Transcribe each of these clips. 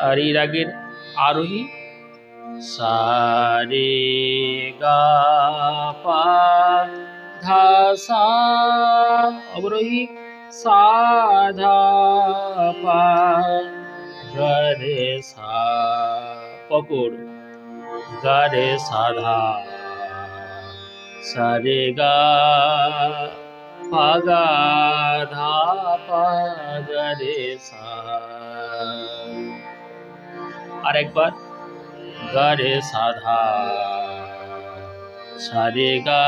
আর এই রাগের আরোহী সা রে গা পা ধা সা, অবরোহী সা ধা পা গা রে সা, পকড় গা রে সা ধা, সা রে গা পা গা ধা পা গা রে সা। আরেকবার গা রে সা ধা, সা রে গা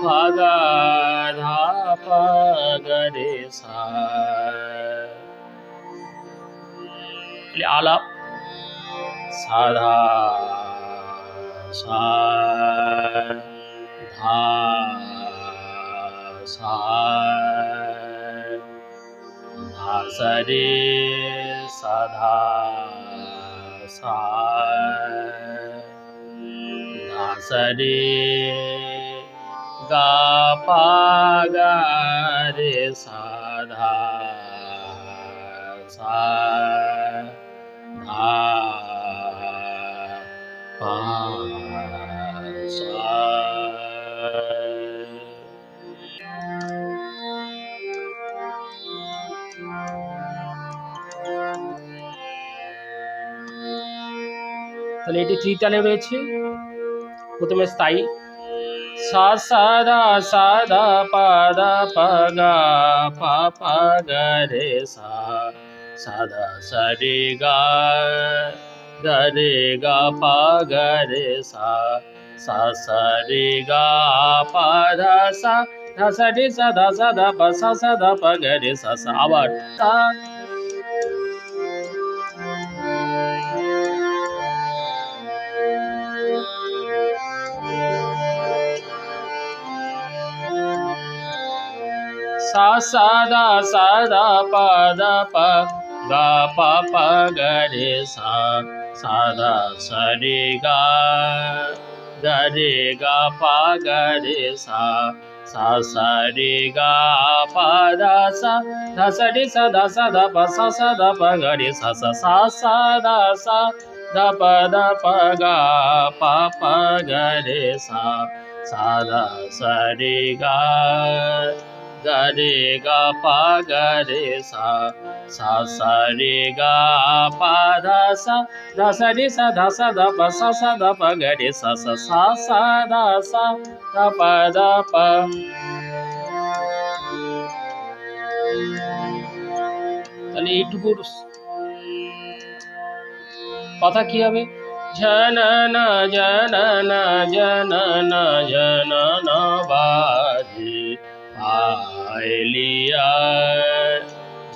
পা গা ধা পা গা রে সা। আলাপ সা ধা সা ধা সা ধা সা রে সা ধা সা ধা সা রে গা পা গা রে সা ধা সা ধা পা সা। তাহলে এটি ত্রিতালে রয়েছে। প্রথমে স্থায়ী সা সা ধা পা ধা পা গা পা পা গা রে সা, সা ধা সা রে গা পা গা রে সা, সা সা রে গা পা ধা সা রে সা ধা পা সা ধা পা গা রে সা সা। আবার সা সা ধা পা ধা পা গা পা পা গা রে সা, সা ধা সা রে গা পা গা রে সা, সা সা রে গা পা ধা সা রে সা ধা পা সা ধা পা গা রে সা সা। সা ধা পা গা পা পা গা রে সা, সা ধা সা রে গা পা গা রে সা, সা সা রে গা পা ধা সা রে সা ধা পা সা ধা পা গা রে সা সা। সা ধা পা ধা পা। তাহলে এইটুকুর কথা কি হবে? ঝননা ঝননা ঝননা ঝননা বাজে आलिया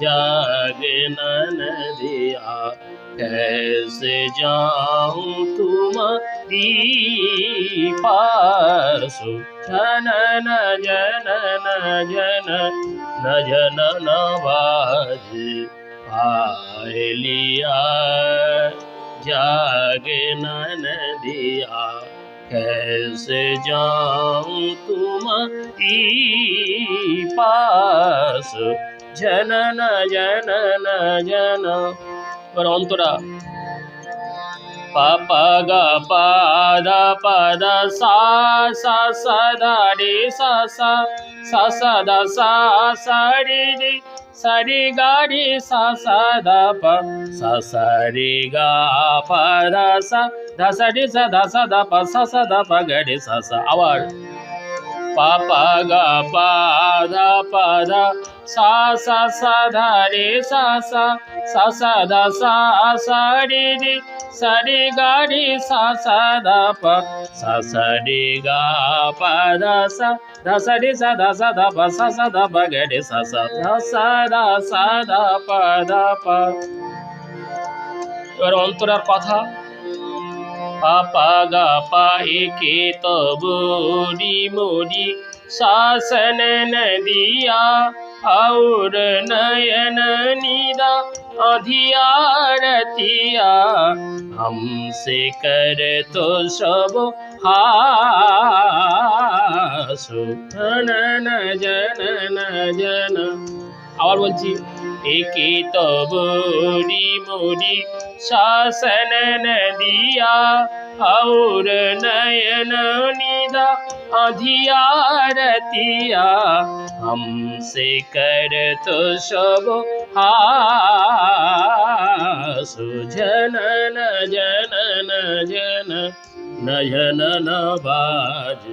जागना नदिया, कैसे जाऊं तुम्हारी पासो, जनन जनन जनन जनन बाजे आलिया जागना नदिया, कैसे जाऊं तुम्हारी पास, जनन जनन जन। और অন্তরা পা পা গা পা ধা সা সা সা ধা রে সা সা সা সা ধা সা রে রে সা রে গা রে সা ধা পা সা রে গা পা ধা সা রে সা ধা পা সা ধা পা গা রে সা সা। আবার পা পা গা পা ধা সা সা ধা রে সা সা ধা সা রে রে সা রে গা রে সা ধা পা সা রে গা পা ধা রে সা ধা পা সা ধা পা গা রে সা ধা পা ধা পা। এবার অন্তরার কথা পা পা গা পা একে তবরি মোরি शासन नदिया और नयन निदा अधियारतिया हमसे कर तो सब हासु जनन जनन जन। আবার বলছি एकी तो बूढ़ी मोरी शासन नदिया और नयन निदा अधियारतिया हमसे कर तो सब हासु जनन जनन जन नयन नवाज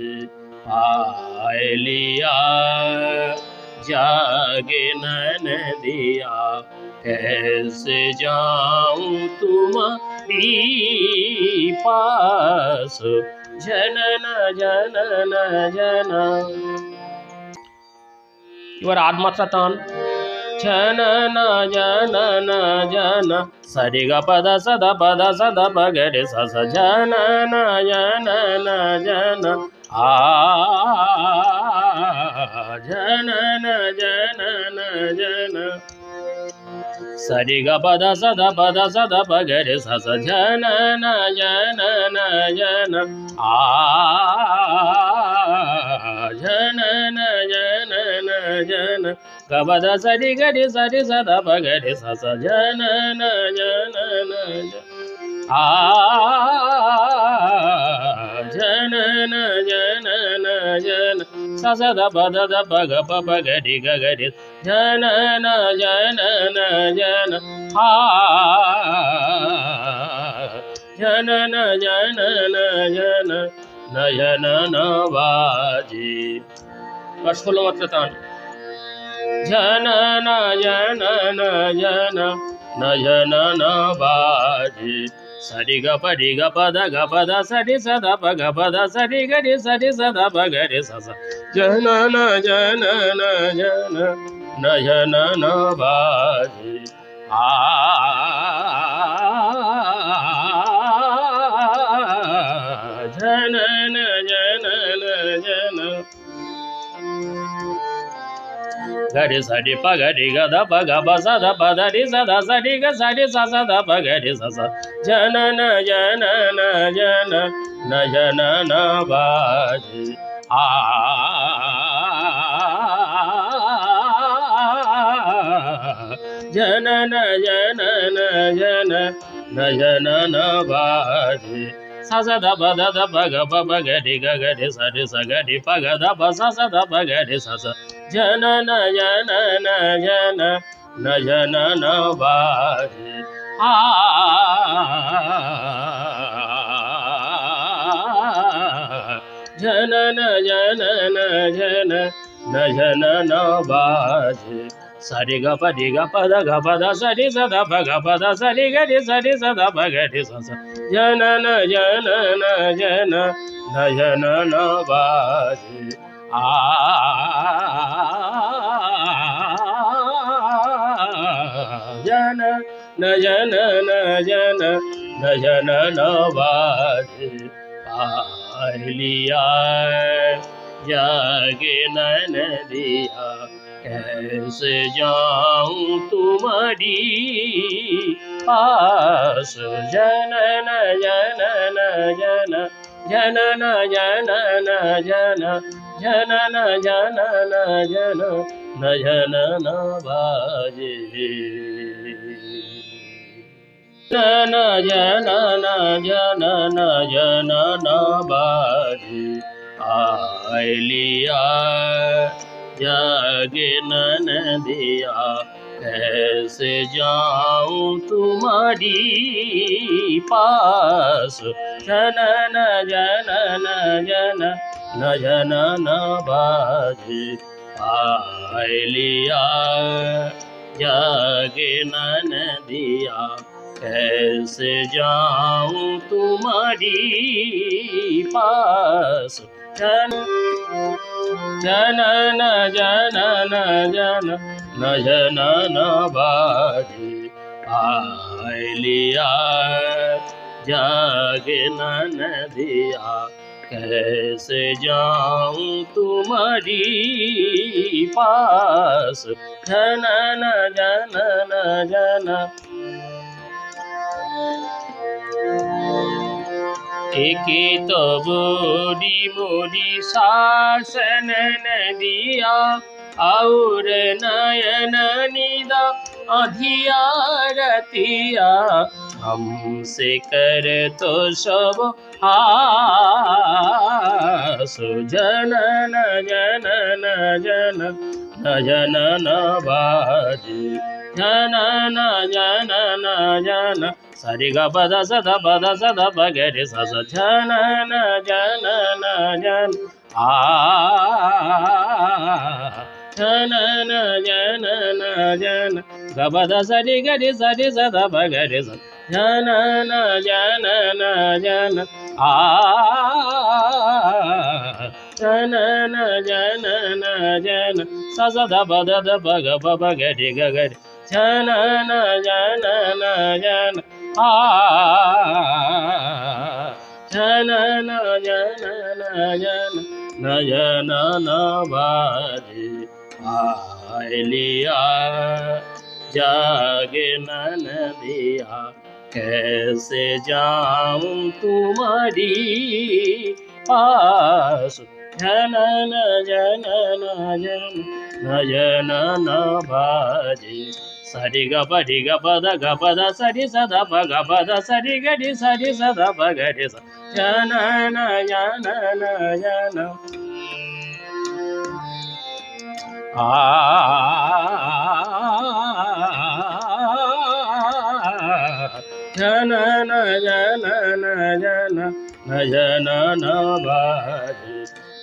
पायलिया जागे नदिया कैसे जाऊं तुम्हारी पास जनन जनन जन। your आत्मात्रा तान जनन जनन जन सरि ग पद सद पगरे स जनन जनन जन जनन जनन जन सरि ग पद सद पगरे स जनन जनन जन जनन जनन जन गबद सरि गरि सरि सद पगरे स जनन जनन जनन जनन जन स सद पद पग पगरि गरि जनन जनन जन जनन जनन जन नयन नवाजी जनन जनन जन नयन नवाजी सरि ग पद सरि सद पग पद सरि गरि सरि सद पगरि स जनन जनन जन नयन नवाजी जनन जनन जन गरि सरि पगरि गद पग सद पदरि सद सरि ग सरि स सद पगरि स जनन जनन जन नयन नवाजी जनन जनन जन नयन नवाजी स सद पद पग पगरि गरि सरि स गरि पग स सद पगरि स जनन जनन जन नयन नवाजी जनन जनन जन नयन नवाजी सरि ग पद सरि सद पद सरि गरि सरि सद पगरि स जनन जनन जन नयन नवाजी जन जनन जन नयन नवाजी पायलिया जागे नदिया कैसे जाऊं तुम्हारी पास जनन जनन जन जनन जनन जन जनन जनन जन नयन नवाजी जनन जनन जनन जन नवाजी पायलिया जागे नदिया कैसे जाऊं तुम्हारी पास जनन जनन जन नयन नवाजी पायलिया जागे नदिया कैसे जाऊं तुम्हारी पास जनन जनन जन नयन नवाजी पायलिया जागे नदिया कैसे जाऊं तुम्हारी पास जनन जनन जन एकी तो बूढ़ी मोरी शासन नदिया और नयन निदा अधियारतिया हमसे कर तो सब हासु जनन जनन जनन जनन बाजी जनन जनन जन सरि ग पद सद बगरे स जनन जनन जन जनन जनन जन ग पद सरि गरि सरि सद बगरे स जनन जनन जन जनन जनन जन स द पद बग गरि ग गरि जनन जनन जन जनन जनन जन नयनन बाजी आलिया जागे नदिया कैसे जाऊं तुम्हारी पास जनन जनन जन नयनन बाजी सरि ग पद सरि सद पद सरि गरि सरि सद गरि स जनन जनन जन जनन जनन जन जनन बाजी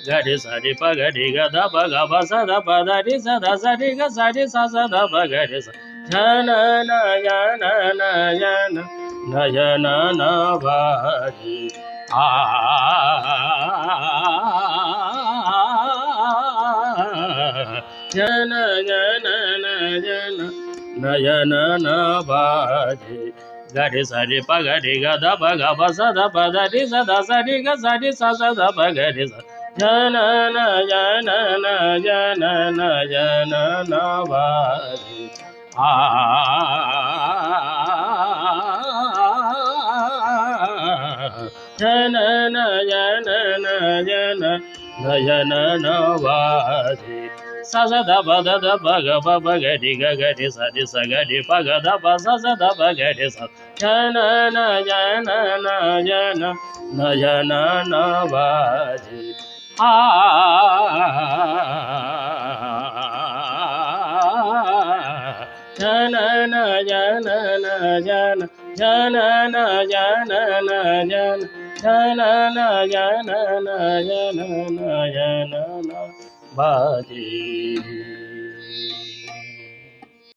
गरि सरि पगरि ग ध प सद पदरि सद सरि ग सरि स सद पगरि स जनन जनन जन जनन बाजी जन जनन जन नयनन बाजी गरि सरि पगरि ग ध प सद पदरि सद सरि ग सरि स सद पगरि स जनन जनन जनन जनन बाजी जनन जनन जन जनन बाजी स द पद गरि ग गरि सरि स गरि पग ध प स द गरि स जनन जनन जन जनन बाजी जनन जनन जन जनन जनन जन जनन जनन जनन जनन बाजी।